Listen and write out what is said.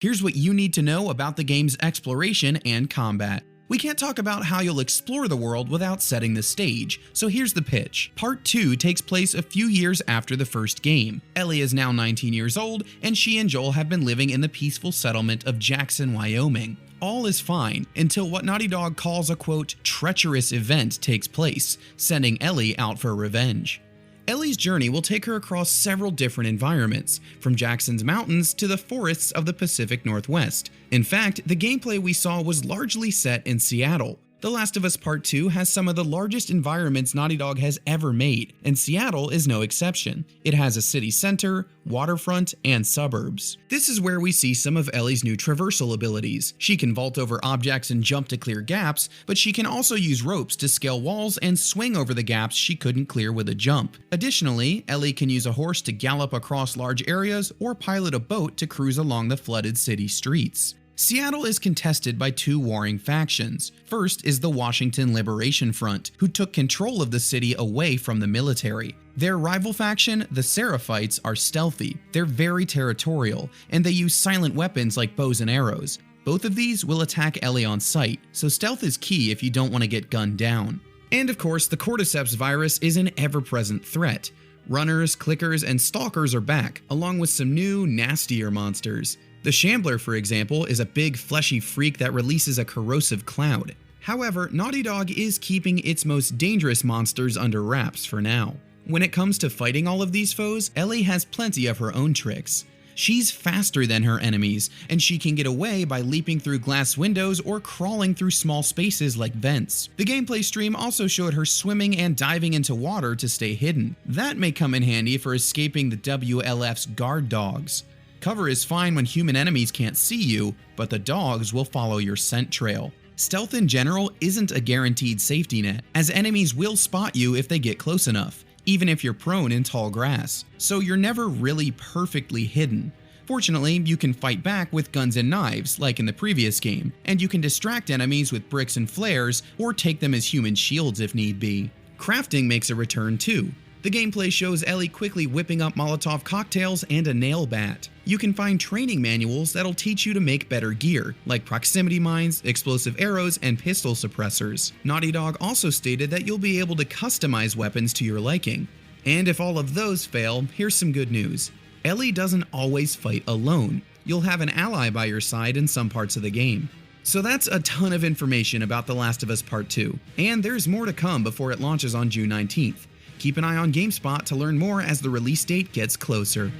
Here's what you need to know about the game's exploration and combat. We can't talk about how you'll explore the world without setting the stage, so here's the pitch. Part 2 takes place a few years after the first game. Ellie is now 19 years old, and she and Joel have been living in the peaceful settlement of Jackson, Wyoming. All is fine until what Naughty Dog calls a quote, treacherous event takes place, sending Ellie out for revenge. Ellie's journey will take her across several different environments, from Jackson's mountains to the forests of the Pacific Northwest. In fact, the gameplay we saw was largely set in Seattle. The Last of Us Part 2 has some of the largest environments Naughty Dog has ever made, and Seattle is no exception. It has a city center, waterfront, and suburbs. This is where we see some of Ellie's new traversal abilities. She can vault over objects and jump to clear gaps, but she can also use ropes to scale walls and swing over the gaps she couldn't clear with a jump. Additionally, Ellie can use a horse to gallop across large areas or pilot a boat to cruise along the flooded city streets. Seattle is contested by two warring factions. First is the Washington Liberation Front, who took control of the city away from the military. Their rival faction, the Seraphites, are stealthy. They're very territorial, and they use silent weapons like bows and arrows. Both of these will attack Ellie on sight, so stealth is key if you don't want to get gunned down. And of course, the cordyceps virus is an ever-present threat. Runners, clickers, and stalkers are back, along with some new, nastier monsters. The Shambler, for example, is a big fleshy freak that releases a corrosive cloud. However, Naughty Dog is keeping its most dangerous monsters under wraps for now. When it comes to fighting all of these foes, Ellie has plenty of her own tricks. She's faster than her enemies, and she can get away by leaping through glass windows or crawling through small spaces like vents. The gameplay stream also showed her swimming and diving into water to stay hidden. That may come in handy for escaping the WLF's guard dogs. Cover is fine when human enemies can't see you, but the dogs will follow your scent trail. Stealth in general isn't a guaranteed safety net, as enemies will spot you if they get close enough, even if you're prone in tall grass, so you're never really perfectly hidden. Fortunately, you can fight back with guns and knives, like in the previous game, and you can distract enemies with bricks and flares, or take them as human shields if need be. Crafting makes a return too. The gameplay shows Ellie quickly whipping up Molotov cocktails and a nail bat. You can find training manuals that'll teach you to make better gear, like proximity mines, explosive arrows, and pistol suppressors. Naughty Dog also stated that you'll be able to customize weapons to your liking. And if all of those fail, here's some good news. Ellie doesn't always fight alone. You'll have an ally by your side in some parts of the game. So that's a ton of information about The Last of Us Part 2, and there's more to come before it launches on June 19th. Keep an eye on GameSpot to learn more as the release date gets closer.